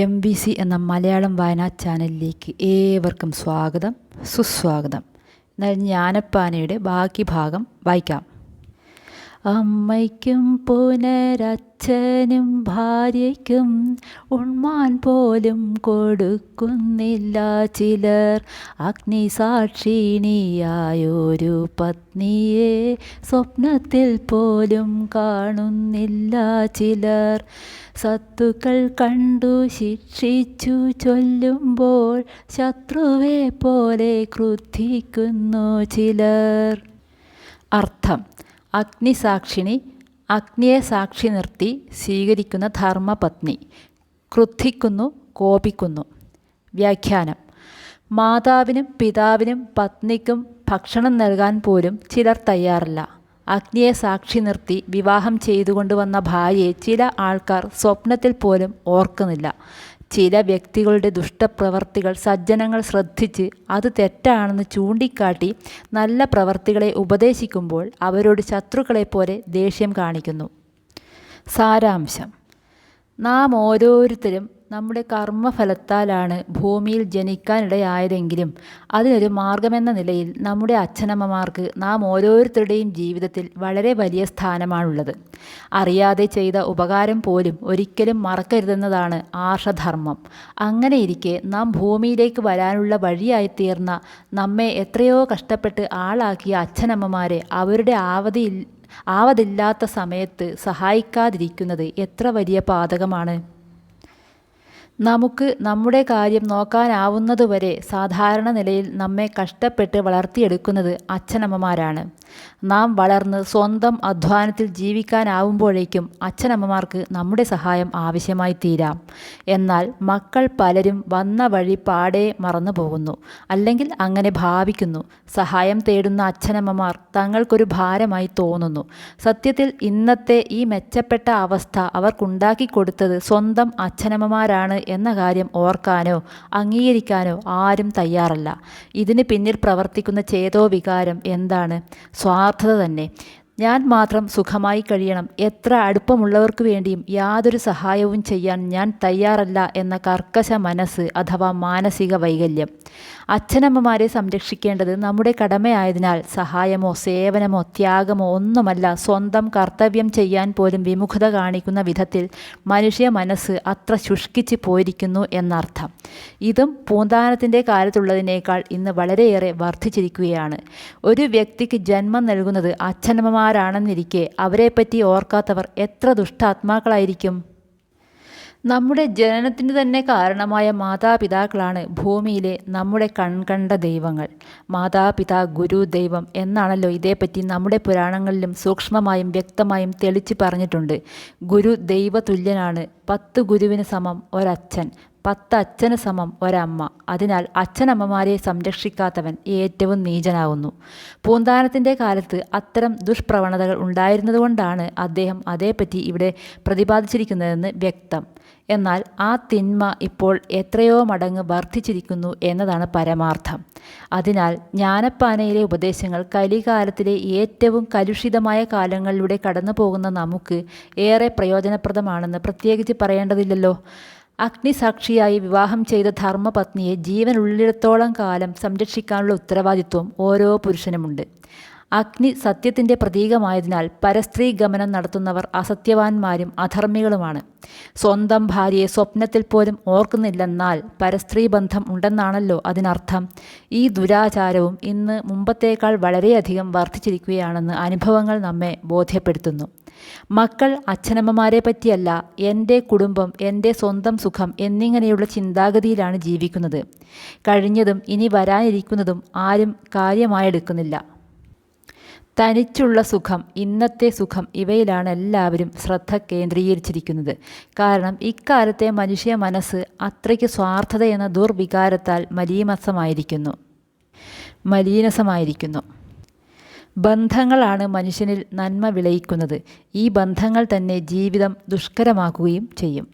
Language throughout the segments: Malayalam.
MVC എന്ന മലയാളം വായനാ ചാനലിലേക്ക് ഏവർക്കും സ്വാഗതം, സുസ്വാഗതം. എന്നാൽ ജ്ഞാനപ്പാനയുടെ ബാക്കി ഭാഗം വായിക്കാം. അമ്മയ്ക്കും പുനരച്ഛനും ഭാര്യയ്ക്കും ഉണ്മാൻ പോലും കൊടുക്കുന്നില്ല ചിലർ. അഗ്നിസാക്ഷിണിയായൊരു പത്നിയെ സ്വപ്നത്തിൽ പോലും കാണുന്നില്ല ചിലർ. സത്തുക്കൾ കണ്ടു ശിക്ഷിച്ചു ചൊല്ലുമ്പോൾ ശത്രുവെ പോലെ ക്രുദ്ധിക്കുന്നു ചിലർ. അർത്ഥം: അഗ്നിസാക്ഷിണി, അഗ്നിയെ സാക്ഷി നിർത്തി സ്വീകരിക്കുന്ന ധർമ്മപത്നി, ക്രുദ്ധിക്കുന്നു, കോപിക്കുന്നു. വ്യാഖ്യാനം: മാതാവിനും പിതാവിനും പത്നിക്കും ഭക്ഷണം നൽകാൻ പോലും ചിലർ തയ്യാറല്ല. അഗ്നിയെ സാക്ഷി നിർത്തി വിവാഹം ചെയ്തുകൊണ്ടുവന്ന ഭാര്യയെ ചില ആൾക്കാർ സ്വപ്നത്തിൽ പോലും ഓർക്കുന്നില്ല. ചില വ്യക്തികളുടെ ദുഷ്ടപ്രവർത്തികൾ സജ്ജനങ്ങൾ ശ്രദ്ധിച്ച് അത് തെറ്റാണെന്ന് ചൂണ്ടിക്കാട്ടി നല്ല പ്രവർത്തികളെ ഉപദേശിക്കുമ്പോൾ അവരോട് ശത്രുക്കളെപ്പോലെ ദേഷ്യം കാണിക്കുന്നു. സാരാംശം: നാം ഓരോരുത്തരും നമ്മുടെ കർമ്മഫലത്താലാണ് ഭൂമിയിൽ ജനിക്കാനിടയായതെങ്കിലും അതിനൊരു മാർഗമെന്ന നിലയിൽ നമ്മുടെ അച്ഛനമ്മമാർക്ക് നാം ഓരോരുത്തരുടെയും ജീവിതത്തിൽ വളരെ വലിയ സ്ഥാനമാണുള്ളത്. അറിയാതെ ചെയ്ത ഉപകാരം പോലും ഒരിക്കലും മറക്കരുതെന്നതാണ് ആർഷധർമ്മം. അങ്ങനെയിരിക്കെ നാം ഭൂമിയിലേക്ക് വരാനുള്ള വഴിയായിത്തീർന്ന, നമ്മെ എത്രയോ കഷ്ടപ്പെട്ട് ആളാക്കിയ അച്ഛനമ്മമാരെ അവരുടെ ആവതില്ലാത്ത സമയത്ത് സഹായിക്കാതിരിക്കുന്നത് എത്ര വലിയ പാതകമാണ്. നമുക്ക് നമ്മുടെ കാര്യം നോക്കാനാവുന്നതുവരെ സാധാരണ നിലയിൽ നമ്മെ കഷ്ടപ്പെട്ട് വളർത്തിയെടുക്കുന്നത് അച്ഛനമ്മമാരാണ്. നാം വളർന്ന് സ്വന്തം അധ്വാനത്തിൽ ജീവിക്കാനാവുമ്പോഴേക്കും അച്ഛനമ്മമാർക്ക് നമ്മുടെ സഹായം ആവശ്യമായി തീരാം. എന്നാൽ മക്കൾ പലരും വന്ന വഴി പാടെ മറന്നു പോകുന്നു, അല്ലെങ്കിൽ അങ്ങനെ ഭാവിക്കുന്നു. സഹായം തേടുന്ന അച്ഛനമ്മമാർ തങ്ങൾക്കൊരു ഭാരമായി തോന്നുന്നു. സത്യത്തിൽ ഇന്നത്തെ ഈ മെച്ചപ്പെട്ട അവസ്ഥ അവർക്കുണ്ടാക്കി കൊടുത്തത് സ്വന്തം അച്ഛനമ്മമാരാണ് എന്ന കാര്യം ഓർക്കാനോ അംഗീകരിക്കാനോ ആരും തയ്യാറല്ല. ഇതിന് പിന്നിൽ പ്രവർത്തിക്കുന്ന ചേതോവികാരം എന്താണ്? സ്വാർത്ഥത തന്നെ. ഞാൻ മാത്രം സുഖമായി കഴിയണം, എത്ര അടുപ്പമുള്ളവർക്ക് വേണ്ടിയും യാതൊരു സഹായവും ചെയ്യാൻ ഞാൻ തയ്യാറല്ല എന്ന കർക്കശ മനസ്സ് അഥവാ മാനസിക വൈകല്യം. അച്ഛനമ്മമാരെ സംരക്ഷിക്കേണ്ടത് നമ്മുടെ കടമയായതിനാൽ സഹായമോ സേവനമോ ത്യാഗമോ ഒന്നുമല്ല, സ്വന്തം കർത്തവ്യം ചെയ്യാൻ പോലും വിമുഖത കാണിക്കുന്ന വിധത്തിൽ മനുഷ്യ മനസ്സ് അത്ര ശുഷ്കിച്ച് പോയിരിക്കുന്നു എന്നർത്ഥം. ഇതും പൂന്താനത്തിൻ്റെ കാലത്തുള്ളതിനേക്കാൾ ഇന്ന് വളരെയേറെ വർദ്ധിച്ചിരിക്കുകയാണ്. ഒരു വ്യക്തിക്ക് ജന്മം നൽകുന്നത് അച്ഛനമ്മമാരാണെന്നിരിക്കെ അവരെപ്പറ്റി ഓർക്കാത്തവർ എത്ര ദുഷ്ടാത്മാക്കളായിരിക്കും. നമ്മുടെ ജനനത്തിന് തന്നെ കാരണമായ മാതാപിതാക്കളാണ് ഭൂമിയിലെ നമ്മുടെ കൺകണ്ട ദൈവങ്ങൾ. മാതാപിതാ ഗുരു ദൈവം എന്നാണല്ലോ ഇതേപ്പറ്റി നമ്മുടെ പുരാണങ്ങളിലും സൂക്ഷ്മമായും വ്യക്തമായും തെളിച്ച് പറഞ്ഞിട്ടുണ്ട്. ഗുരു ദൈവതുല്യനാണ്. 10 ഗുരുവിന് സമം ഒരച്ഛൻ, 10 അച്ഛന് സമം ഒരമ്മ. അതിനാൽ അച്ഛനമ്മമാരെ സംരക്ഷിക്കാത്തവൻ ഏറ്റവും നീചനാകുന്നു. പൂന്താനത്തിൻ്റെ കാലത്ത് അത്തരം ദുഷ്പ്രവണതകൾ ഉണ്ടായിരുന്നതുകൊണ്ടാണ് അദ്ദേഹം അതേപ്പറ്റി ഇവിടെ പ്രതിപാദിച്ചിരിക്കുന്നതെന്ന് വ്യക്തം. എന്നാൽ ആ തിന്മ ഇപ്പോൾ എത്രയോ മടങ്ങ് വർദ്ധിച്ചിരിക്കുന്നു എന്നതാണ് പരമാർത്ഥം. അതിനാൽ ജ്ഞാനപ്പാനയിലെ ഉപദേശങ്ങൾ കലികാലത്തിലെ ഏറ്റവും കലുഷിതമായ കാലങ്ങളിലൂടെ കടന്നു പോകുന്ന നമുക്ക് ഏറെ പ്രയോജനപ്രദമാണെന്ന് പ്രത്യേകിച്ച് പറയേണ്ടതില്ലല്ലോ. അഗ്നിസാക്ഷിയായി വിവാഹം ചെയ്ത ധർമ്മപത്നിയെ ജീവനുള്ളിടത്തോളം കാലം സംരക്ഷിക്കാനുള്ള ഉത്തരവാദിത്വം ഓരോ പുരുഷനുമുണ്ട്. അഗ്നി സത്യത്തിൻ്റെ പ്രതീകമായതിനാൽ പരസ്ത്രീ ഗമനം നടത്തുന്നവർ അസത്യവാന്മാരും അധർമ്മികളുമാണ്. സ്വന്തം ഭാര്യയെ സ്വപ്നത്തിൽ പോലും ഓർക്കുന്നില്ലെന്നാൽ പരസ്ത്രീ ബന്ധം ഉണ്ടെന്നാണല്ലോ അതിനർത്ഥം. ഈ ദുരാചാരവും ഇന്ന് മുമ്പത്തേക്കാൾ വളരെയധികം വർദ്ധിച്ചിരിക്കുകയാണെന്ന് അനുഭവങ്ങൾ നമ്മെ ബോധ്യപ്പെടുത്തുന്നു. മക്കൾ അച്ഛനമ്മമാരെ പറ്റിയല്ല, എൻ്റെ കുടുംബം, എൻ്റെ സ്വന്തം സുഖം എന്നിങ്ങനെയുള്ള ചിന്താഗതിയിലാണ് ജീവിക്കുന്നത്. കഴിഞ്ഞതും ഇനി വരാനിരിക്കുന്നതും ആരും കാര്യമായെടുക്കുന്നില്ല. തനിച്ചുള്ള സുഖം, ഇന്നത്തെ സുഖം, ഇവയിലാണ് എല്ലാവരും ശ്രദ്ധ കേന്ദ്രീകരിച്ചിരിക്കുന്നത്. കാരണം ഇക്കാലത്തെ മനുഷ്യ മനസ്സ് അത്രയ്ക്ക് സ്വാർത്ഥത എന്ന ദുർവികാരത്താൽ മലീനസമായിരിക്കുന്നു. ബന്ധങ്ങളാണ് മനുഷ്യനിൽ നന്മ വിളയിക്കുന്നത്. ഈ ബന്ധങ്ങൾ തന്നെ ജീവിതം ദുഷ്കരമാക്കുകയും ചെയ്യും.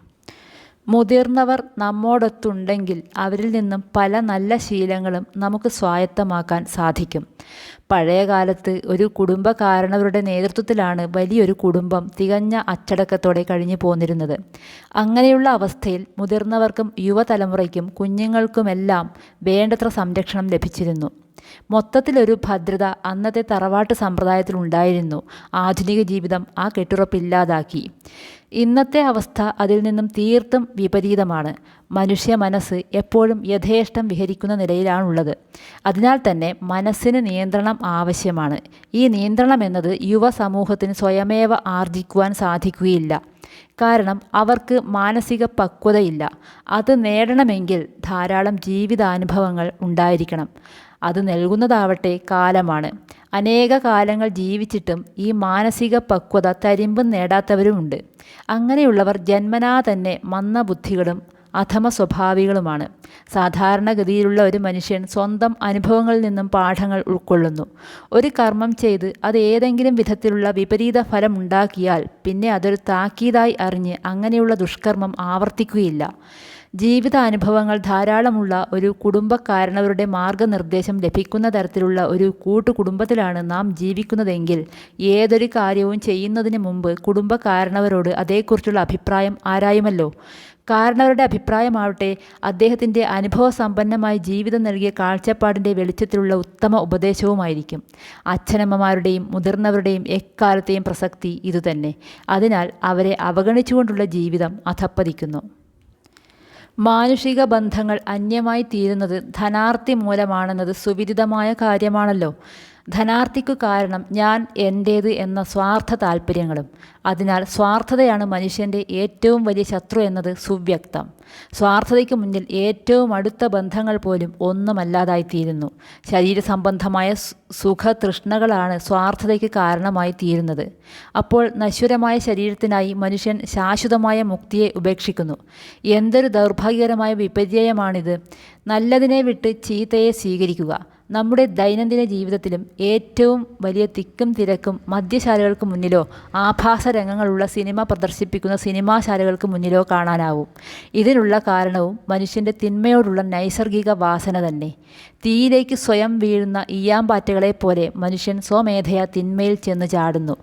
മുതിർന്നവർ നമ്മോടൊത്തുണ്ടെങ്കിൽ അവരിൽ നിന്നും പല നല്ല ശീലങ്ങളും നമുക്ക് സ്വായത്തമാക്കാൻ സാധിക്കും. പഴയ കാലത്ത് ഒരു കുടുംബകാരണവരുടെ നേതൃത്വത്തിലാണ് വലിയൊരു കുടുംബം തികഞ്ഞ അച്ചടക്കത്തോടെ കഴിഞ്ഞു പോന്നിരുന്നത്. അങ്ങനെയുള്ള അവസ്ഥയിൽ മുതിർന്നവർക്കും യുവതലമുറയ്ക്കും കുഞ്ഞുങ്ങൾക്കുമെല്ലാം വേണ്ടത്ര സംരക്ഷണം ലഭിച്ചിരുന്നു. മൊത്തത്തിലൊരു ഭദ്രത അന്നത്തെ തറവാട്ട് സമ്പ്രദായത്തിലുണ്ടായിരുന്നു. ആധുനിക ജീവിതം ആ കെട്ടുറപ്പില്ലാതാക്കി. ഇന്നത്തെ അവസ്ഥ അതിൽ നിന്നും തീർത്തും വിപരീതമാണ്. മനുഷ്യ മനസ്സ് എപ്പോഴും യഥേഷ്ടം വിഹരിക്കുന്ന നിലയിലാണുള്ളത്. അതിനാൽ തന്നെ മനസ്സിന് നിയന്ത്രണം ആവശ്യമാണ്. ഈ നിയന്ത്രണം എന്നത് യുവസമൂഹത്തിന് സ്വയമേവ ആർജിക്കുവാൻ സാധിക്കുകയില്ല. കാരണം അവർക്ക് മാനസിക പക്വതയില്ല. അത് നേടണമെങ്കിൽ ധാരാളം ജീവിതാനുഭവങ്ങൾ ഉണ്ടായിരിക്കണം. അത് നൽകുന്നതാവട്ടെ കാലമാണ്. അനേക കാലങ്ങൾ ജീവിച്ചിട്ടും ഈ മാനസിക പക്വത തരിമ്പും നേടാത്തവരുമുണ്ട്. അങ്ങനെയുള്ളവർ ജന്മനാ തന്നെ മന്ദബുദ്ധികളും അധമ സ്വഭാവികളുമാണ്. സാധാരണഗതിയിലുള്ള ഒരു മനുഷ്യൻ സ്വന്തം അനുഭവങ്ങളിൽ നിന്നും പാഠങ്ങൾ ഉൾക്കൊള്ളുന്നു. ഒരു കർമ്മം ചെയ്ത് അത് ഏതെങ്കിലും വിധത്തിലുള്ള വിപരീത ഫലം ഉണ്ടാക്കിയാൽ പിന്നെ അതൊരു താക്കീതായി അറിഞ്ഞ് അങ്ങനെയുള്ള ദുഷ്കർമ്മം ആവർത്തിക്കുകയില്ല. ജീവിതാനുഭവങ്ങൾ ധാരാളമുള്ള ഒരു കുടുംബക്കാരണവരുടെ മാർഗനിർദ്ദേശം ലഭിക്കുന്ന തരത്തിലുള്ള ഒരു കൂട്ടുകുടുംബത്തിലാണ് നാം ജീവിക്കുന്നതെങ്കിൽ ഏതൊരു കാര്യവും ചെയ്യുന്നതിന് മുമ്പ് കുടുംബക്കാരണവരോട് അതേക്കുറിച്ചുള്ള അഭിപ്രായം ആരായുമല്ലോ. കാരണവരുടെ അഭിപ്രായമാവട്ടെ അദ്ദേഹത്തിൻ്റെ അനുഭവസമ്പന്നമായ ജീവിതം നൽകിയ കാഴ്ചപ്പാടിൻ്റെ വെളിച്ചത്തിലുള്ള ഉത്തമ ഉപദേശവുമായിരിക്കും. അച്ഛനമ്മമാരുടെയും മുതിർന്നവരുടെയും എക്കാലത്തെയും പ്രസക്തി ഇതുതന്നെ. അതിനാൽ അവരെ അവഗണിച്ചുകൊണ്ടുള്ള ജീവിതം അധപ്പതിക്കുന്നു. മാനുഷിക ബന്ധങ്ങൾ അന്യമായി തീരുന്നത് ധനാർത്തി മൂലമാണെന്നത് സുവിദിതമായ കാര്യമാണല്ലോ. ധനാർത്തിക്കു കാരണം ഞാൻ, എൻ്റേത് എന്ന സ്വാർത്ഥ താല്പര്യങ്ങളും. അതിനാൽ സ്വാർത്ഥതയാണ് മനുഷ്യൻ്റെ ഏറ്റവും വലിയ ശത്രു എന്നത് സുവ്യക്തം. സ്വാർത്ഥതയ്ക്ക് മുന്നിൽ ഏറ്റവും അടുത്ത ബന്ധങ്ങൾ പോലും ഒന്നുമല്ലാതായിത്തീരുന്നു. ശരീരസംബന്ധമായ സുഖതൃഷ്ണകളാണ് സ്വാർത്ഥതയ്ക്ക് കാരണമായി തീരുന്നത്. അപ്പോൾ നശ്വരമായ ശരീരത്തിനായി മനുഷ്യൻ ശാശ്വതമായ മുക്തിയെ ഉപേക്ഷിക്കുന്നു. എന്തൊരു ദൗർഭാഗ്യകരമായ വിപര്യമാണിത്! നല്ലതിനെ വിട്ട് ചീത്തയെ സ്വീകരിക്കുക. നമ്മുടെ ദൈനംദിന ജീവിതത്തിലും ഏറ്റവും വലിയ തിക്കും തിരക്കും മദ്യശാലകൾക്ക് മുന്നിലോ ആഭാസ രംഗങ്ങളുള്ള സിനിമ പ്രദർശിപ്പിക്കുന്ന സിനിമാശാലകൾക്ക് മുന്നിലോ കാണാനാവും. ഇതിനുള്ള കാരണവും മനുഷ്യൻ്റെ തിന്മയോടുള്ള നൈസർഗിക വാസന തന്നെ. തീയിലേക്ക് സ്വയം വീഴുന്ന ഈയാമ്പാറ്റകളെപ്പോലെ മനുഷ്യൻ സ്വമേധയാ തിന്മയിൽ ചെന്ന് ചാടുന്നു.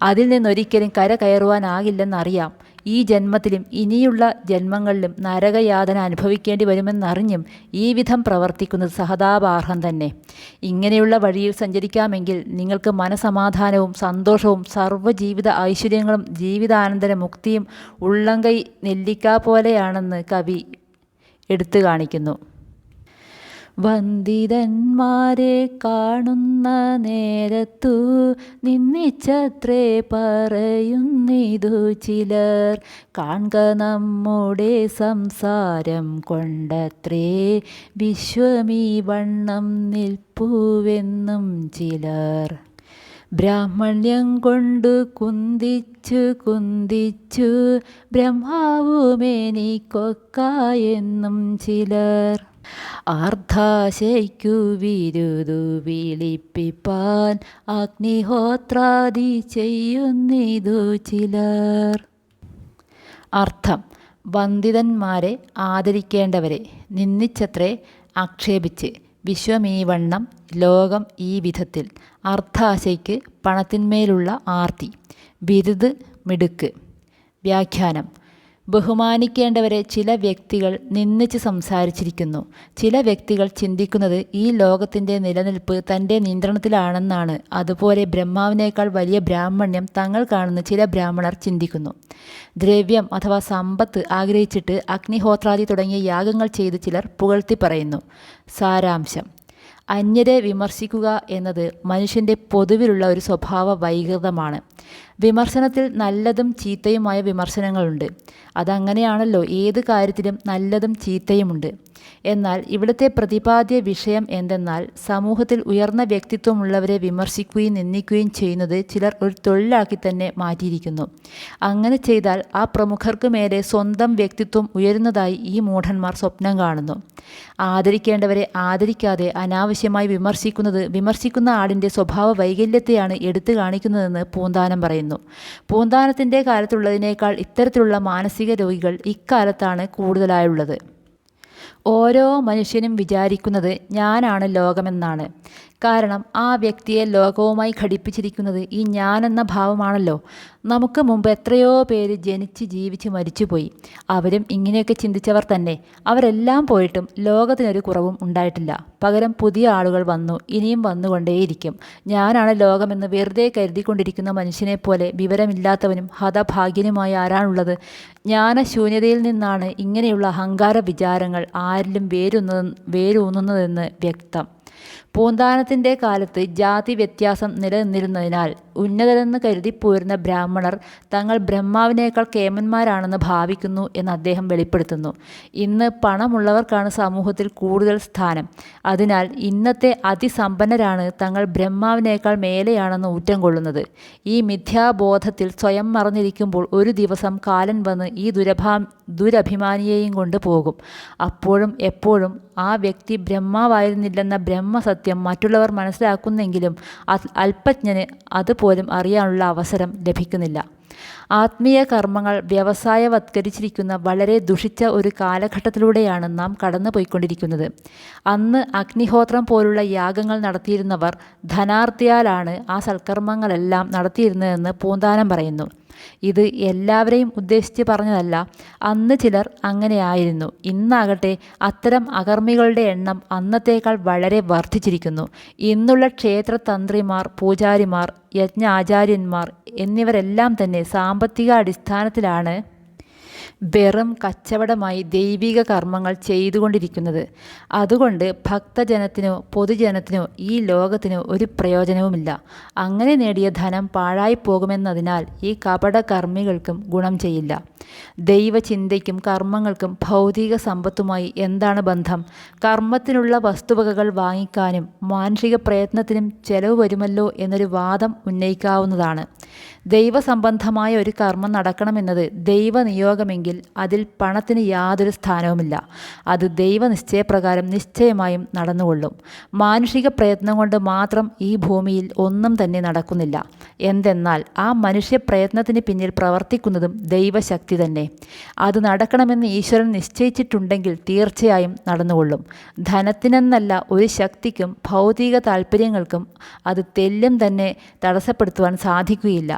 അതിൽ നിന്നൊരിക്കലും കര കയറുവാനാകില്ലെന്നറിയാം. ഈ ജന്മത്തിലും ഇനിയുള്ള ജന്മങ്ങളിലും നരകയാതന അനുഭവിക്കേണ്ടി വരുമെന്നറിഞ്ഞും ഈ വിധം പ്രവർത്തിക്കുന്നത് സഹതാപാർഹം തന്നെ. ഇങ്ങനെയുള്ള വഴിയിൽ സഞ്ചരിക്കാമെങ്കിൽ നിങ്ങൾക്ക് മനസമാധാനവും സന്തോഷവും സർവ്വജീവിത ഐശ്വര്യങ്ങളും ജീവിതാനന്തര മുക്തിയും ഉള്ളംകൈ നെല്ലിക്ക പോലെയാണെന്ന് കവി എടുത്തു കാണിക്കുന്നു. വന്ദിതന്മാരെ കാണുന്ന നേരത്തു നിന്നിച്ചത്രേ പറയുന്നിതു ചിലർ. കാൺക നമ്മുടെ സംസാരം കൊണ്ടത്രേ വിശ്വമീ വണ്ണം നിൽപ്പുവെന്നും ചിലർ. ബ്രാഹ്മണ്യം കൊണ്ടു കുന്തിച്ചു കുന്തിച്ചു ബ്രഹ്മാവുമെനിക്കൊക്കായെന്നും ചിലർ. ആർദ്ധാശയ്ക്കു വിരുദു വിളിപ്പിപ്പാൻ അഗ്നിഹോത്രാദി ചെയ്യുന്നിതു ചിലർ. അർത്ഥം: വന്ദിതന്മാരെ ആദരിക്കേണ്ടവരെ നിന്ദിച്ചത്രേ ആക്ഷേപിച്ച്. വിശ്വമീവണ്ണം, ലോകം ഈ വിധത്തിൽ. അർത്ഥാശയ്ക്ക് പണത്തിന്മേലുള്ള ആർത്തി. ബിരുദ് മിടുക്ക്. വ്യാഖ്യാനം: ബഹുമാനിക്കേണ്ടവരെ ചില വ്യക്തികൾ നിന്ദിച്ച് സംസാരിച്ചിരിക്കുന്നു. ചില വ്യക്തികൾ ചിന്തിക്കുന്നത് ഈ ലോകത്തിൻ്റെ നിലനിൽപ്പ് തൻ്റെ നിയന്ത്രണത്തിലാണെന്നാണ്. അതുപോലെ ബ്രഹ്മാവിനേക്കാൾ വലിയ ബ്രാഹ്മണ്യം തങ്ങൾ കാണുന്ന ചില ബ്രാഹ്മണർ ചിന്തിക്കുന്നു. ദ്രവ്യം അഥവാ സമ്പത്ത് ആഗ്രഹിച്ചിട്ട് അഗ്നിഹോത്രാദി തുടങ്ങിയ യാഗങ്ങൾ ചെയ്ത് ചിലർ പുകഴ്ത്തി പറയുന്നു. സാരാംശം: അന്യരെ വിമർശിക്കുക എന്നത് മനുഷ്യൻ്റെ പൊതുവിലുള്ള ഒരു സ്വഭാവ വൈകൃതമാണ്. വിമർശനത്തിൽ നല്ലതും ചീത്തയുമായ വിമർശനങ്ങളുണ്ട്. അതങ്ങനെയാണല്ലോ, ഏത് കാര്യത്തിലും നല്ലതും ചീത്തയുമുണ്ട്. എന്നാൽ ഇവിടുത്തെ പ്രതിപാദ്യ വിഷയം എന്തെന്നാൽ സമൂഹത്തിൽ ഉയർന്ന വ്യക്തിത്വമുള്ളവരെ വിമർശിക്കുകയും നിന്ദിക്കുകയും ചെയ്യുന്നത് ചിലർ ഒരു തൊഴിലാക്കി തന്നെ മാറ്റിയിരിക്കുന്നു. അങ്ങനെ ചെയ്താൽ ആ പ്രമുഖർക്ക് മേലെ സ്വന്തം വ്യക്തിത്വം ഉയരുന്നതായി ഈ മൂഢന്മാർ സ്വപ്നം കാണുന്നു. ആദരിക്കേണ്ടവരെ ആദരിക്കാതെ അനാവശ്യമായി വിമർശിക്കുന്ന ആളിൻ്റെ സ്വഭാവ വൈകല്യത്തെയാണ് എടുത്തു കാണിക്കുന്നതെന്ന് പൂന്താനം പറയുന്നു. പൂന്താനത്തിൻ്റെ കാലത്തുള്ളതിനേക്കാൾ ഇത്തരത്തിലുള്ള മാനസിക രോഗികൾ ഇക്കാലത്താണ് കൂടുതലായുള്ളത്. ഓരോ മനുഷ്യനും വിചാരിക്കുന്നത് ഞാനാണ് ലോകമെന്നാണ്. കാരണം ആ വ്യക്തിയെ ലോകവുമായി ഘടിപ്പിച്ചിരിക്കുന്നത് ഈ ഞാനെന്ന ഭാവമാണല്ലോ. നമുക്ക് മുമ്പ് എത്രയോ പേര് ജനിച്ച് ജീവിച്ച് മരിച്ചുപോയി. അവരും ഇങ്ങനെയൊക്കെ ചിന്തിച്ചവർ തന്നെ. അവരെല്ലാം പോയിട്ടും ലോകത്തിനൊരു കുറവും ഉണ്ടായിട്ടില്ല. പകരം പുതിയ ആളുകൾ വന്നു, ഇനിയും വന്നുകൊണ്ടേയിരിക്കും. ഞാനാണ് ലോകമെന്ന് വെറുതെ കരുതിക്കൊണ്ടിരിക്കുന്ന മനുഷ്യനെപ്പോലെ വിവരമില്ലാത്തവനും ഹതഭാഗ്യനുമായി ആരാണുള്ളത്? ജ്ഞാനശൂന്യതയിൽ നിന്നാണ് ഇങ്ങനെയുള്ള അഹങ്കാര വിചാരങ്ങൾ ആരിലും വേരൂന്നുന്നതെന്ന് വ്യക്തം. പൂന്താനത്തിൻ്റെ കാലത്ത് ജാതി വ്യത്യാസം നിലനിന്നിരുന്നതിനാൽ ഉന്നതരെന്ന് കരുതിപ്പോരുന്ന ബ്രാഹ്മണർ തങ്ങൾ ബ്രഹ്മാവിനേക്കാൾ കേമന്മാരാണെന്ന് ഭാവിക്കുന്നു എന്ന് അദ്ദേഹം വെളിപ്പെടുത്തുന്നു. ഇന്ന് പണമുള്ളവർക്കാണ് സമൂഹത്തിൽ കൂടുതൽ സ്ഥാനം. അതിനാൽ ഇന്നത്തെ അതിസമ്പന്നരാണ് തങ്ങൾ ബ്രഹ്മാവിനേക്കാൾ മേലെയാണെന്ന് ഊറ്റം കൊള്ളുന്നത്. ഈ മിഥ്യാബോധത്തിൽ സ്വയം മറന്നിരിക്കുമ്പോൾ ഒരു ദിവസം കാലൻ വന്ന് ഈ ദുരഭിമാനിയെയും കൊണ്ട് പോകും. അപ്പോഴും എപ്പോഴും ആ വ്യക്തി ബ്രഹ്മാവായിരുന്നില്ലെന്ന ബ്രഹ്മസത്യം മറ്റുള്ളവർ മനസ്സിലാക്കുന്നെങ്കിലും അല്പജ്ഞന് അതുപോലും അറിയാനുള്ള അവസരം ലഭിക്കുന്നില്ല. ആത്മീയ കർമ്മങ്ങൾ വ്യവസായവത്കരിച്ചിരിക്കുന്ന വളരെ ദുഷിച്ച ഒരു കാലഘട്ടത്തിലൂടെയാണ് നാം കടന്നുപോയിക്കൊണ്ടിരിക്കുന്നത്. അന്ന് അഗ്നിഹോത്രം പോലുള്ള യാഗങ്ങൾ നടത്തിയിരുന്നവർ ധനാർത്തിയാലാണ് ആ സൽക്കർമ്മങ്ങളെല്ലാം നടത്തിയിരുന്നതെന്ന് പൂന്താനം പറയുന്നു. ഇത് എല്ലാവരെയും ഉദ്ദേശിച്ച് പറഞ്ഞതല്ല. അന്ന് ചിലർ അങ്ങനെയായിരുന്നു. ഇന്നാകട്ടെ അത്തരം അകർമ്മികളുടെ എണ്ണം അന്നത്തേക്കാൾ വളരെ വർദ്ധിച്ചിരിക്കുന്നു. ഇന്നുള്ള ക്ഷേത്രതന്ത്രിമാർ, പൂജാരിമാർ, യജ്ഞാചാര്യന്മാർ എന്നിവരെല്ലാം തന്നെ സാമ്പത്തിക അടിസ്ഥാനത്തിലാണ് വെറും കച്ചവടമായി ദൈവിക കർമ്മങ്ങൾ ചെയ്തുകൊണ്ടിരിക്കുന്നത്. അതുകൊണ്ട് ഭക്തജനത്തിനോ പൊതുജനത്തിനോ ഈ ലോകത്തിനോ ഒരു പ്രയോജനവുമില്ല. അങ്ങനെ നേടിയ ധനം പാഴായി പോകുമെന്നതിനാൽ ഈ കപട കർമ്മികൾക്കും ഗുണം ചെയ്യില്ല. ദൈവചിന്തയ്ക്കും കർമ്മങ്ങൾക്കും ഭൗതിക സമ്പത്തുമായി എന്താണ് ബന്ധം? കർമ്മത്തിനുള്ള വസ്തുവകകൾ വാങ്ങിക്കാനും മാനുഷിക പ്രയത്നത്തിനും ചെലവ് വരുമല്ലോ എന്നൊരു വാദം ഉന്നയിക്കാവുന്നതാണ്. ദൈവസംബന്ധമായ ഒരു കർമ്മം നടക്കണമെന്നത് ദൈവനിയോഗമെങ്കിൽ അതിൽ പണത്തിന് യാതൊരു സ്ഥാനവുമില്ല. അത് ദൈവനിശ്ചയപ്രകാരം നിശ്ചയമായും നടന്നുകൊള്ളും. മാനുഷിക പ്രയത്നം കൊണ്ട് മാത്രം ഈ ഭൂമിയിൽ ഒന്നും തന്നെ നടക്കുന്നില്ല. എന്തെന്നാൽ ആ മനുഷ്യ പ്രയത്നത്തിന് പിന്നിൽ പ്രവർത്തിക്കുന്നതും ദൈവശക്തി തന്നെ. അത് നടക്കണമെന്ന് ഈശ്വരൻ നിശ്ചയിച്ചിട്ടുണ്ടെങ്കിൽ തീർച്ചയായും നടന്നുകൊള്ളും. ധനത്തിനെന്നല്ല ഒരു ശക്തിക്കും ഭൗതിക താല്പര്യങ്ങൾക്കും അത് തെല്ലും തന്നെ തടസ്സപ്പെടുത്തുവാൻ സാധിക്കുകയില്ല.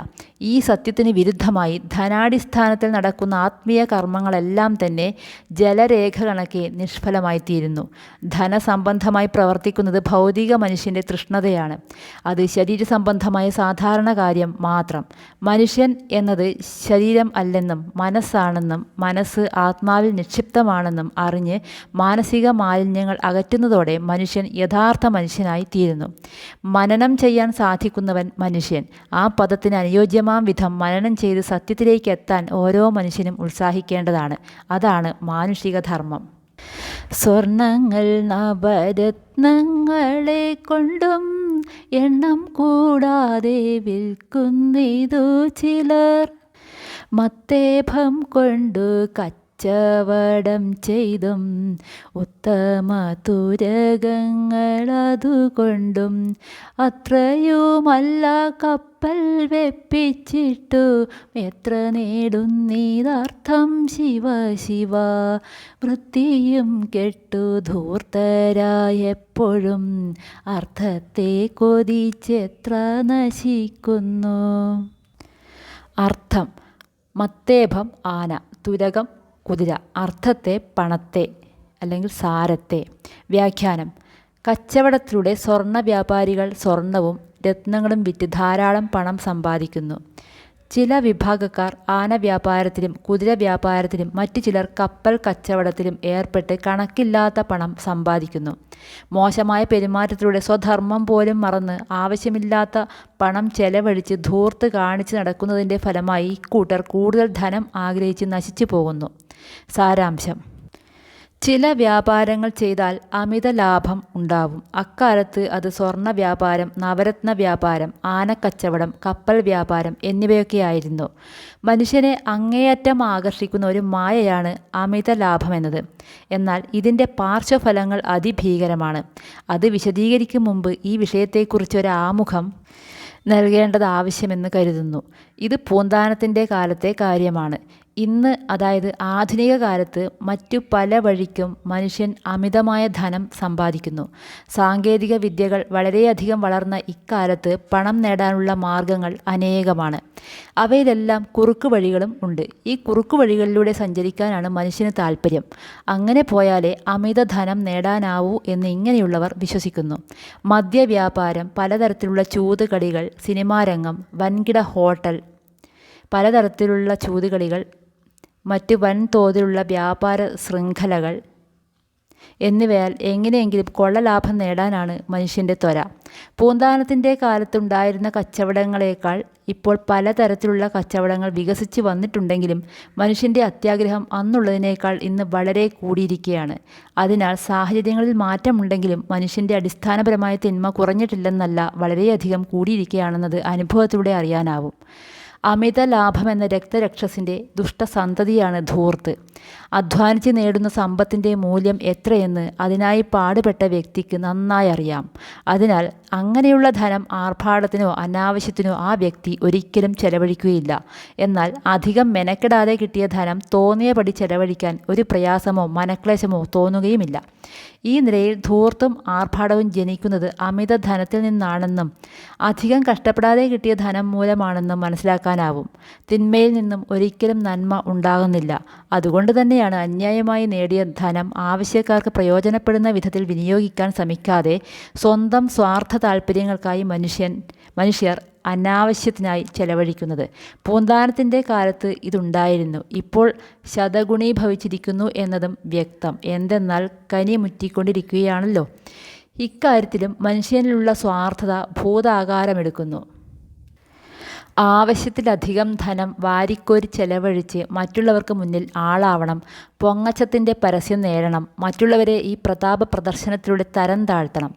ഈ സത്യത്തിന് വിരുദ്ധമായി ധനാടിസ്ഥാനത്തിൽ നടക്കുന്ന ആത്മീയ കർമ്മങ്ങളെല്ലാം തന്നെ ജലരേഖ കണക്കെ നിഷ്ഫലമായിത്തീരുന്നു. ധനസംബന്ധമായി പ്രവർത്തിക്കുന്നത് ഭൗതിക മനുഷ്യൻ്റെ തൃഷ്ണതയാണ്. അത് ശരീരസംബന്ധമായ സാധാരണ കാര്യം മാത്രം. മനുഷ്യൻ എന്നത് ശരീരം അല്ലെന്നും മനസ്സാണെന്നും മനസ്സ് ആത്മാവിൽ നിക്ഷിപ്തമാണെന്നും അറിഞ്ഞ് മാനസിക മാലിന്യങ്ങൾ അകറ്റുന്നതോടെ മനുഷ്യൻ യഥാർത്ഥ മനുഷ്യനായി തീരുന്നു. മനനം ചെയ്യാൻ സാധിക്കുന്നവൻ മനുഷ്യൻ. ആ പദത്തിന് അനുയോജ്യമായ വിധം മനനം ചെയ്ത് സത്യത്തിലേക്ക് എത്താൻ ഓരോ മനുഷ്യനും ഉത്സാഹിക്കേണ്ടതാണ്. അതാണ് മാനുഷിക ധർമ്മം. സ്വർണങ്ങൾ നവരത്നങ്ങളെ കൊണ്ടും എണ്ണം കൂടാതെ വിൽക്കുന്നിതു ചിലർ. മത്തേഭം കൊണ്ടു കച്ചവടം ചെയ്തും ഉത്തമ തുരകങ്ങളതുകൊണ്ടും അത്രയുമല്ല കപ്പൽ വെപ്പിച്ചിട്ടു എത്ര നേടുന്നീതർത്ഥം. ശിവ ശിവ വൃത്തിയും കെട്ടു ധൂർത്തരായെപ്പോഴും അർത്ഥത്തെ കൊതിച്ചെത്ര നശിക്കുന്നു. അർത്ഥം: മത്തേഭം ആന, തുരകം കുതിര. അർത്ഥത്തെ പണത്തെ അല്ലെങ്കിൽ സാരത്തെ. വ്യാഖ്യാനം: കച്ചവടത്തിലൂടെ സ്വർണ്ണ വ്യാപാരികൾ സ്വർണവും രത്നങ്ങളും വിറ്റ് ധാരാളം പണം സമ്പാദിക്കുന്നു. ചില വിഭാഗക്കാർ ആന വ്യാപാരത്തിലും കുതിര വ്യാപാരത്തിലും മറ്റു ചിലർ കപ്പൽ കച്ചവടത്തിലും ഏർപ്പെട്ട് കണക്കില്ലാത്ത പണം സമ്പാദിക്കുന്നു. മോശമായ പെരുമാറ്റത്തിലൂടെ സ്വധർമ്മം പോലും മറന്ന് ആവശ്യമില്ലാത്ത പണം ചെലവഴിച്ച് ധൂർത്ത് കാണിച്ച് നടക്കുന്നതിൻ്റെ ഫലമായി ഇക്കൂട്ടർ കൂടുതൽ ധനം ആഗ്രഹിച്ച് നശിച്ചു പോകുന്നു. സാരാംശം: ചില വ്യാപാരങ്ങൾ ചെയ്താൽ അമിത ലാഭം ഉണ്ടാവും. അക്കാലത്ത് അത് സ്വർണ്ണ വ്യാപാരം, നവരത്ന വ്യാപാരം, ആനക്കച്ചവടം, കപ്പൽ വ്യാപാരം എന്നിവയൊക്കെയായിരുന്നു. മനുഷ്യനെ അങ്ങേയറ്റം ആകർഷിക്കുന്ന ഒരു മായയാണ് അമിത ലാഭമെന്നത്. എന്നാൽ ഇതിൻ്റെ പാർശ്വഫലങ്ങൾ അതിഭീകരമാണ്. അത് വിശദീകരിക്കും മുമ്പ് ഈ വിഷയത്തെക്കുറിച്ച് ഒരു ആമുഖം നൽകേണ്ടത് ആവശ്യമെന്ന് കരുതുന്നു. ഇത് പൂന്താനത്തിൻ്റെ കാലത്തെ കാര്യമാണ്. ഇന്ന്, അതായത് ആധുനിക കാലത്ത്, മറ്റു പല വഴിക്കും മനുഷ്യൻ അമിതമായ ധനം സമ്പാദിക്കുന്നു. സാങ്കേതിക വിദ്യകൾ വളരെയധികം വളർന്ന ഇക്കാലത്ത് പണം നേടാനുള്ള മാർഗങ്ങൾ അനേകമാണ്. അവയിലെല്ലാം കുറുക്കു വഴികളും ഉണ്ട്. ഈ കുറുക്കു വഴികളിലൂടെ സഞ്ചരിക്കാനാണ് മനുഷ്യന് താല്പര്യം. അങ്ങനെ പോയാലേ അമിത ധനം നേടാനാവൂ എന്ന് ഇങ്ങനെയുള്ളവർ വിശ്വസിക്കുന്നു. മദ്യവ്യാപാരം, പലതരത്തിലുള്ള ചൂതുകളികൾ, സിനിമാരംഗം, വൻകിട ഹോട്ടൽ, പലതരത്തിലുള്ള ചൂതുകളികൾ, മറ്റ് വൻതോതിലുള്ള വ്യാപാര ശൃംഖലകൾ എന്നിവയാൽ എങ്ങനെയെങ്കിലും കൊള്ളലാഭം നേടാനാണ് മനുഷ്യൻ്റെ ത്വര. പൂന്താനത്തിൻ്റെ കാലത്തുണ്ടായിരുന്ന കച്ചവടങ്ങളേക്കാൾ ഇപ്പോൾ പലതരത്തിലുള്ള കച്ചവടങ്ങൾ വികസിച്ച് വന്നിട്ടുണ്ടെങ്കിലും മനുഷ്യൻ്റെ അത്യാഗ്രഹം അന്നുള്ളതിനേക്കാൾ ഇന്ന് വളരെ കൂടിയിരിക്കുകയാണ്. അതിനാൽ സാഹചര്യങ്ങളിൽ മാറ്റമുണ്ടെങ്കിലും മനുഷ്യൻ്റെ അടിസ്ഥാനപരമായ തിന്മ കുറഞ്ഞിട്ടില്ലെന്നല്ല, വളരെയധികം കൂടിയിരിക്കുകയാണെന്നത് അനുഭവത്തിലൂടെ അറിയാനാവും. അമിത ലാഭം എന്ന രക്തരക്ഷസിൻ്റെ ദുഷ്ടസന്തതിയാണ് ധൂർത്ത്. അധ്വാനിച്ച് നേടുന്ന സമ്പത്തിൻ്റെ മൂല്യം എത്രയെന്ന് അതിനായി പാടുപെട്ട വ്യക്തിക്ക് നന്നായി അറിയാം. അതിനാൽ അങ്ങനെയുള്ള ധനം ആർഭാടത്തിനോ അനാവശ്യത്തിനോ ആ വ്യക്തി ഒരിക്കലും ചെലവഴിക്കുകയില്ല. എന്നാൽ അധികം മെനക്കെടാതെ കിട്ടിയ ധനം തോന്നിയപടി ചെലവഴിക്കാൻ ഒരു പ്രയാസമോ മനക്ലേശമോ തോന്നുകയുമില്ല. ഈ നിലയിൽ ധൂർത്തും ആർഭാടവും ജനിക്കുന്നത് അമിത ധനത്തിൽ നിന്നാണെന്നും അധികം കഷ്ടപ്പെടാതെ കിട്ടിയ ധനം മൂലമാണെന്നും മനസ്സിലാക്കാനാവും. തിന്മയിൽ നിന്നും ഒരിക്കലും നന്മ ഉണ്ടാകുന്നില്ല. അതുകൊണ്ട് തന്നെയാണ് അന്യായമായി നേടിയ ധനം ആവശ്യക്കാർക്ക് പ്രയോജനപ്പെടുന്ന വിധത്തിൽ വിനിയോഗിക്കാൻ ശ്രമിക്കാതെ സ്വന്തം സ്വാർത്ഥ താല്പര്യങ്ങൾക്കായി മനുഷ്യർ അനാവശ്യത്തിനായി ചെലവഴിക്കുന്നത്. പൂന്താനത്തിൻ്റെ കാലത്ത് ഇതുണ്ടായിരുന്നു. ഇപ്പോൾ ശതഗുണീഭവിച്ചിരിക്കുന്നു എന്നതും വ്യക്തം. എന്തെന്നാൽ കനി മുറ്റിക്കൊണ്ടിരിക്കുകയാണല്ലോ. ഇക്കാര്യത്തിലും മനുഷ്യനിലുള്ള സ്വാർത്ഥത ഭൂതാകാരമെടുക്കുന്നു. ആവശ്യത്തിലധികം ധനം വാരിക്കോരി ചെലവഴിച്ച് മറ്റുള്ളവർക്ക് മുന്നിൽ ആളാവണം, പൊങ്ങച്ചത്തിൻ്റെ പരസ്യം നേടണം, മറ്റുള്ളവരെ ഈ പ്രതാപ പ്രദർശനത്തിലൂടെ തരം താഴ്ത്തണം.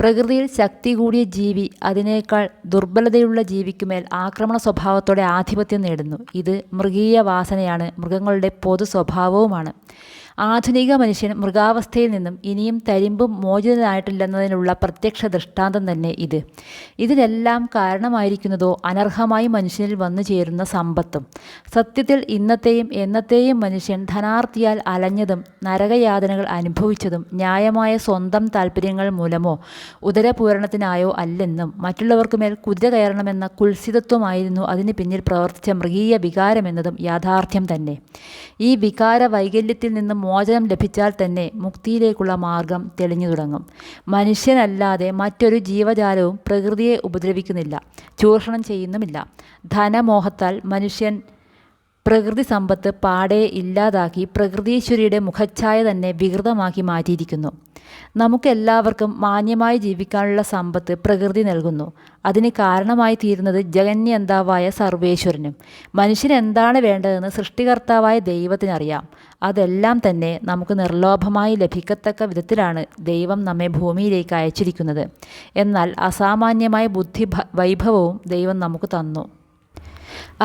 പ്രകൃതിയിൽ ശക്തി കൂടിയ ജീവി അതിനേക്കാൾ ദുർബലതയുള്ള ജീവിക്കുമേൽ ആക്രമണ സ്വഭാവത്തോടെ ആധിപത്യം നേടുന്നു. ഇത് മൃഗീയ വാസനയാണ്, മൃഗങ്ങളുടെ പൊതു സ്വഭാവവുമാണ്. ആധുനിക മനുഷ്യൻ മൃഗാവസ്ഥയിൽ നിന്നും ഇനിയും തരിമ്പും മോചിതനായിട്ടില്ലെന്നതിനുള്ള പ്രത്യക്ഷ ദൃഷ്ടാന്തം തന്നെ ഇത്. ഇതിനെല്ലാം കാരണമായിരിക്കുന്നതോ അനർഹമായി മനുഷ്യനിൽ വന്നു ചേരുന്ന സമ്പത്തും. സത്യത്തിൽ ഇന്നത്തെയും എന്നത്തെയും മനുഷ്യൻ ധനാർത്തിയാൽ അലഞ്ഞതും നരകയാതനകൾ അനുഭവിച്ചതും ന്യായമായ സ്വന്തം താല്പര്യങ്ങൾ മൂലമോ ഉദരപൂരണത്തിനായോ അല്ലെന്നും മറ്റുള്ളവർക്കുമേൽ കുതിര കയറണമെന്ന കുൽസിതത്വമായിരുന്നു അതിന് പിന്നിൽ പ്രവർത്തിച്ച മൃഗീയ വികാരമെന്നതും യാഥാർത്ഥ്യം തന്നെ. ഈ വികാര വൈകല്യത്തിൽ നിന്നും മോചനം ലഭിച്ചാൽ തന്നെ മുക്തിയിലേക്കുള്ള മാർഗം തെളിഞ്ഞു തുടങ്ങും. മനുഷ്യനല്ലാതെ മറ്റൊരു ജീവജാലവും പ്രകൃതിയെ ഉപദ്രവിക്കുന്നില്ല, ചൂഷണം ചെയ്യുന്നുമില്ല. ധനമോഹത്താൽ മനുഷ്യൻ പ്രകൃതി സമ്പത്ത് പാടെ ഇല്ലാതാക്കി പ്രകൃതീശ്വരിയുടെ മുഖച്ഛായ തന്നെ വികൃതമാക്കി മാറ്റിയിരിക്കുന്നു. നമുക്കെല്ലാവർക്കും മാന്യമായി ജീവിക്കാനുള്ള സമ്പത്ത് പ്രകൃതി നൽകുന്നു. അതിന് കാരണമായി തീരുന്നത് ജഗന്യന്താവായ സർവേശ്വരനും. മനുഷ്യന് എന്താണ് വേണ്ടതെന്ന് സൃഷ്ടികർത്താവായ ദൈവത്തിനറിയാം. അതെല്ലാം തന്നെ നമുക്ക് നിർലോഭമായി ലഭിക്കത്തക്ക വിധത്തിലാണ് ദൈവം നമ്മെ ഭൂമിയിലേക്ക് അയച്ചിരിക്കുന്നത്. എന്നാൽ അസാമാന്യമായ ബുദ്ധി വൈഭവവും ദൈവം നമുക്ക് തന്നു.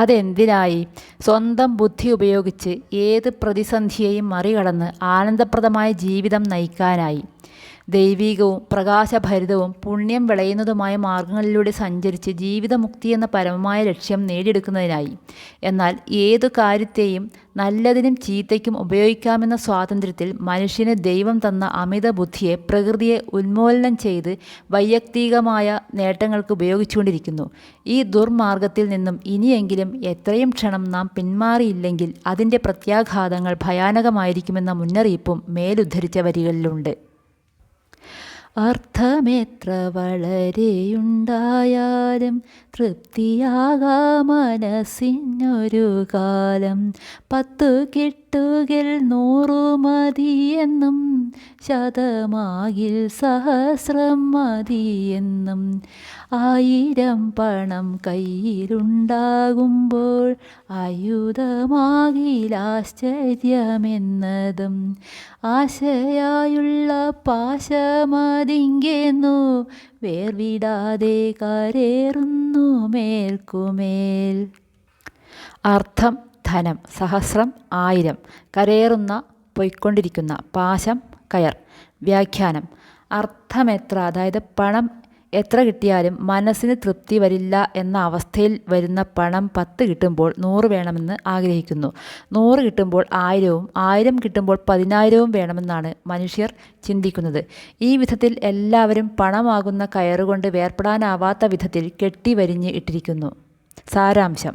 അതെന്തിനായി? സ്വന്തം ബുദ്ധി ഉപയോഗിച്ച് ഏത് പ്രതിസന്ധിയെയും മറികടന്ന് ആനന്ദപ്രദമായ ജീവിതം നയിക്കാനായി. ദൈവികവും പ്രകാശഭരിതവും പുണ്യം വിളയുന്നതുമായ മാർഗങ്ങളിലൂടെ സഞ്ചരിച്ച് ജീവിതമുക്തി എന്ന പരമമായ ലക്ഷ്യം നേടിയെടുക്കുന്നതിനായി. എന്നാൽ ഏതു കാര്യത്തെയും നല്ലതിനും ചീത്തയ്ക്കും ഉപയോഗിക്കാമെന്ന സ്വാതന്ത്ര്യത്തിൽ മനുഷ്യന് ദൈവം തന്ന അമിത ബുദ്ധിയെ പ്രകൃതിയെ ഉന്മൂലനം ചെയ്ത് വൈയക്തികമായ നേട്ടങ്ങൾക്ക് ഉപയോഗിച്ചുകൊണ്ടിരിക്കുന്നു. ഈ ദുർമാർഗത്തിൽ നിന്നും ഇനിയെങ്കിലും എത്രയും ക്ഷണം നാം പിന്മാറിയില്ലെങ്കിൽ അതിൻ്റെ പ്രത്യാഘാതങ്ങൾ ഭയാനകമായിരിക്കുമെന്ന മുന്നറിയിപ്പും മേലുദ്ധരിച്ച വരികളിലുണ്ട്. അർത്ഥമെത്ര വളരെയുണ്ടായാലും തൃപ്തിയാകാ മനസ്സിനൊരു കാലം. 10 കിട്ടുകിൽ 100 മതിയെന്നും ശതമാകിൽ സഹസ്രം മതിയെന്നും. 1000 പണം കയ്യിലുണ്ടാകുമ്പോൾ ആയുധമാകിലാശ്ചര്യമെന്നതും. ആശയായുള്ള പാശമതിങ്കെന്നു വേർവിടാതെ കരേറുന്നു മേൽക്കുമേൽ. അർത്ഥം: ധനം, സഹസ്രം, 1000, കരേറുന്ന, പൊയ്ക്കൊണ്ടിരിക്കുന്ന, പാശം, കയർ. വ്യാഖ്യാനം: അർത്ഥമെത്ര, അതായത് പണം എത്ര കിട്ടിയാലും മനസ്സിന് തൃപ്തി വരില്ല എന്ന അവസ്ഥയിൽ വരുന്ന പണം 10 കിട്ടുമ്പോൾ 100 വേണമെന്ന് ആഗ്രഹിക്കുന്നു. 100 കിട്ടുമ്പോൾ 1000-ഉം 1000 കിട്ടുമ്പോൾ 10000-ഉം വേണമെന്നാണ് മനുഷ്യർ ചിന്തിക്കുന്നത്. ഈ വിധത്തിൽ എല്ലാവരും പണമാകുന്ന കയറുകൊണ്ട് വേർപെടാനാവാത്ത വിധത്തിൽ കെട്ടിവരിഞ്ഞ് ഇട്ടിരിക്കുന്നു. സാരാംശം: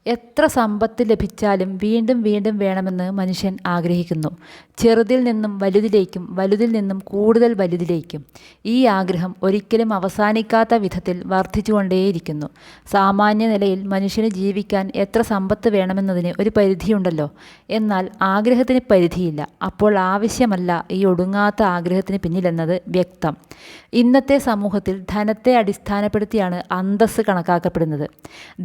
എത്ര സമ്പത്ത് ലഭിച്ചാലും വീണ്ടും വീണ്ടും വേണമെന്ന് മനുഷ്യൻ ആഗ്രഹിക്കുന്നു. ചെറുതിൽ നിന്നും വലുതിലേക്കും വലുതിൽ നിന്നും കൂടുതൽ വലുതിലേക്കും. ഈ ആഗ്രഹം ഒരിക്കലും അവസാനിക്കാത്ത വിധത്തിൽ വർദ്ധിച്ചുകൊണ്ടേയിരിക്കുന്നു. സാമാന്യ നിലയിൽ മനുഷ്യന് ജീവിക്കാൻ എത്ര സമ്പത്ത് വേണമെന്നതിന് ഒരു പരിധിയുണ്ടല്ലോ. എന്നാൽ ആഗ്രഹത്തിന് പരിധിയില്ല. അപ്പോൾ ആവശ്യമല്ല ഈ ഒടുങ്ങാത്ത ആഗ്രഹത്തിന് പിന്നിലെന്നത് വ്യക്തം. ഇന്നത്തെ സമൂഹത്തിൽ ധനത്തെ അടിസ്ഥാനപ്പെടുത്തിയാണ് അന്തസ്സ് കണക്കാക്കപ്പെടുന്നത്.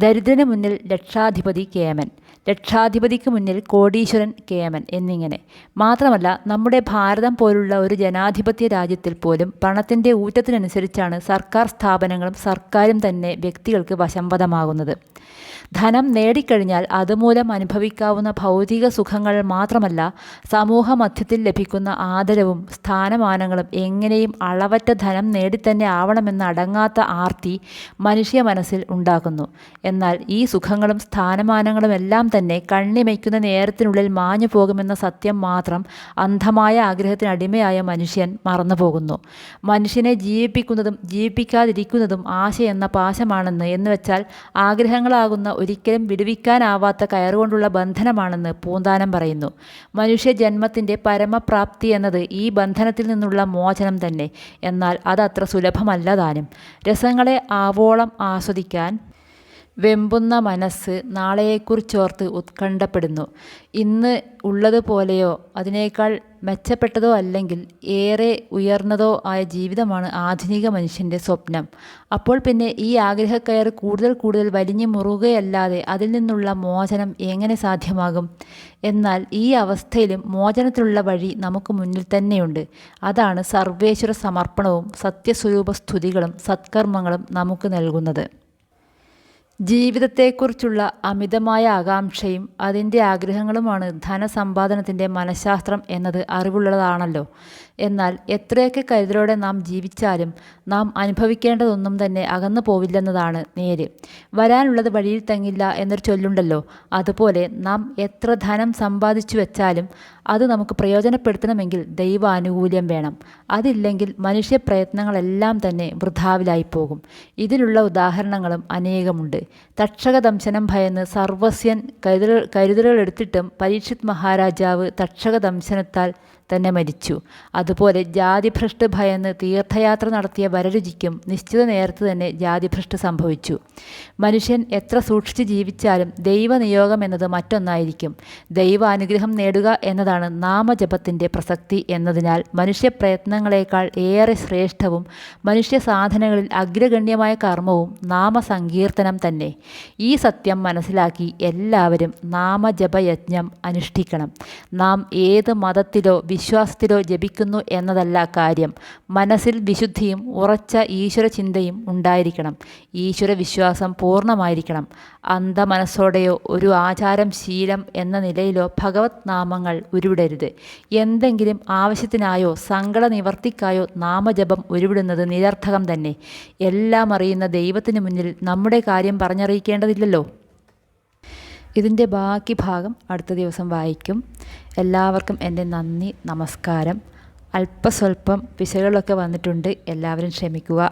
ദരിദ്രന് മുന്നിൽ ലക്ഷാധിപതി കേമൻ, ലക്ഷാധിപതിക്ക് മുന്നിൽ കോടീശ്വരൻ കേമൻ എന്നിങ്ങനെ. മാത്രമല്ല, നമ്മുടെ ഭാരതം പോലുള്ള ഒരു ജനാധിപത്യ രാജ്യത്തിൽ പോലും പണത്തിൻ്റെ ഊറ്റത്തിനനുസരിച്ചാണ് സർക്കാർ സ്ഥാപനങ്ങളും സർക്കാരും തന്നെ വ്യക്തികൾക്ക് വശംവദമാകുന്നത്. ധനം നേടിക്കഴിഞ്ഞാൽ അതുമൂലം അനുഭവിക്കാവുന്ന ഭൗതിക സുഖങ്ങൾ മാത്രമല്ല, സമൂഹ മധ്യത്തിൽ ലഭിക്കുന്ന ആദരവും സ്ഥാനമാനങ്ങളും എങ്ങനെയും അളവറ്റ ധനം നേടിത്തന്നെ ആവണമെന്ന് അടങ്ങാത്ത ആർത്തി മനുഷ്യ മനസ്സിൽ ഉണ്ടാക്കുന്നു. എന്നാൽ ഈ സുഖങ്ങളും സ്ഥാനമാനങ്ങളും എല്ലാം തന്നെ കണ്ണിമയ്ക്കുന്ന നേരത്തിനുള്ളിൽ മാഞ്ഞു പോകുമെന്ന സത്യം മാത്രം അന്ധമായ ആഗ്രഹത്തിനടിമയായ മനുഷ്യൻ മറന്നുപോകുന്നു. മനുഷ്യനെ ജീവിപ്പിക്കുന്നതും ജീവിപ്പിക്കാതിരിക്കുന്നതും ആശ എന്ന പാശമാണെന്ന് എന്നുവെച്ചാൽ ആഗ്രഹങ്ങളാകുന്ന ഒരിക്കലും വിടുവിക്കാനാവാത്ത കയറുകൊണ്ടുള്ള ബന്ധനമാണെന്ന് പൂന്താനം പറയുന്നു. മനുഷ്യ ജന്മത്തിൻ്റെ പരമപ്രാപ്തി എന്നത് ഈ ബന്ധനത്തിൽ നിന്നുള്ള മോചനം തന്നെ. എന്നാൽ അതത്ര സുലഭമല്ല താനും. രസങ്ങളെ ആവോളം ആസ്വദിക്കാൻ വെമ്പുന്ന മനസ്സ് നാളെയെക്കുറിച്ചോർത്ത് ഉത്കണ്ഠപ്പെടുന്നു. ഇന്ന് ഉള്ളതുപോലെയോ അതിനേക്കാൾ മെച്ചപ്പെട്ടതോ അല്ലെങ്കിൽ ഏറെ ഉയർന്നതോ ആയ ജീവിതമാണ് ആധുനിക മനുഷ്യൻ്റെ സ്വപ്നം. അപ്പോൾ പിന്നെ ഈ ആഗ്രഹക്കയർ കൂടുതൽ കൂടുതൽ വലിഞ്ഞു മുറുകയല്ലാതെ അതിൽ നിന്നുള്ള മോചനം എങ്ങനെ സാധ്യമാകും? എന്നാൽ ഈ അവസ്ഥയിലും മോചനത്തിനുള്ള വഴി നമുക്ക് മുന്നിൽ തന്നെയുണ്ട്. അതാണ് സർവേശ്വര സമർപ്പണവും സത്യസ്വരൂപ സ്തുതികളും സത്കർമ്മങ്ങളും നമുക്ക് നൽകുന്നത്. ജീവിതത്തെക്കുറിച്ചുള്ള അമിതമായ ആകാംക്ഷയും അതിൻ്റെ ആഗ്രഹങ്ങളുമാണ് ധനസമ്പാദനത്തിൻ്റെ മനഃശാസ്ത്രം എന്നത് അറിവുള്ളതാണല്ലോ. എന്നാൽ എത്രയൊക്കെ കരുതലോടെ നാം ജീവിച്ചാലും നാം അനുഭവിക്കേണ്ടതൊന്നും തന്നെ അകന്നു പോവില്ലെന്നതാണ് നേര്. വരാനുള്ളത് വഴിയിൽ തങ്ങില്ല എന്നൊരു ചൊല്ലുണ്ടല്ലോ. അതുപോലെ നാം എത്ര ധനം സമ്പാദിച്ചു വെച്ചാലും അത് നമുക്ക് പ്രയോജനപ്പെടുത്തണമെങ്കിൽ ദൈവാനുകൂല്യം വേണം. അതില്ലെങ്കിൽ മനുഷ്യ പ്രയത്നങ്ങളെല്ലാം തന്നെ വൃഥാവിലായിപ്പോകും. ഇതിനുള്ള ഉദാഹരണങ്ങളും അനേകമുണ്ട്. തക്ഷകദംശനം ഭയന്ന് സർവസ്വൻ കരുതലുകളെടുത്തിട്ടും പരീക്ഷിത് മഹാരാജാവ് തക്ഷകദംശനത്താൽ തന്നെ മരിച്ചു. അതുപോലെ ജാതിഭ്രഷ്ട് ഭയന്ന് തീർത്ഥയാത്ര നടത്തിയ വരരുചിക്കും നിശ്ചിത നേരത്ത് തന്നെ ജാതിഭ്രഷ്ട് സംഭവിച്ചു. മനുഷ്യൻ എത്ര സൂക്ഷിച്ച് ജീവിച്ചാലും ദൈവനിയോഗം എന്നത് മറ്റൊന്നായിരിക്കും. ദൈവാനുഗ്രഹം നേടുക എന്നതാണ് നാമജപത്തിൻ്റെ പ്രസക്തി എന്നതിനാൽ മനുഷ്യപ്രയത്നങ്ങളെക്കാൾ ഏറെ ശ്രേഷ്ഠവും മനുഷ്യ സാധനങ്ങളിൽ അഗ്രഗണ്യമായ കർമ്മവും നാമസങ്കീർത്തനം തന്നെ. ഈ സത്യം മനസ്സിലാക്കി എല്ലാവരും നാമജപയജ്ഞം അനുഷ്ഠിക്കണം. നാം ഏത് മതത്തിലോ വിശ്വാസത്തിലോ ജപിക്കുന്നു എന്നതല്ല കാര്യം. മനസ്സിൽ വിശുദ്ധിയും ഉറച്ച ഈശ്വരചിന്തയും ഉണ്ടായിരിക്കണം. ഈശ്വര വിശ്വാസം പൂർണ്ണമായിരിക്കണം. അന്ധമനസ്സോടെയോ ഒരു ആചാരം ശീലം എന്ന നിലയിലോ ഭഗവത് നാമങ്ങൾ ഉരുവിടരുത്. എന്തെങ്കിലും ആവശ്യത്തിനായോ സങ്കട നിവർത്തിക്കായോ നാമജപം ഉരുവിടുന്നത് നിരർത്ഥകം തന്നെ. എല്ലാം അറിയുന്ന ദൈവത്തിന് മുന്നിൽ നമ്മുടെ കാര്യം പറഞ്ഞറിയിക്കേണ്ടതില്ലല്ലോ. ഇതിൻ്റെ ബാക്കി ഭാഗം അടുത്ത ദിവസം വായിക്കും. എല്ലാവർക്കും എൻ്റെ നന്ദി, നമസ്കാരം. അല്പസ്വല്പം പിശകുകളൊക്കെ വന്നിട്ടുണ്ട്, എല്ലാവരും ക്ഷമിക്കുക.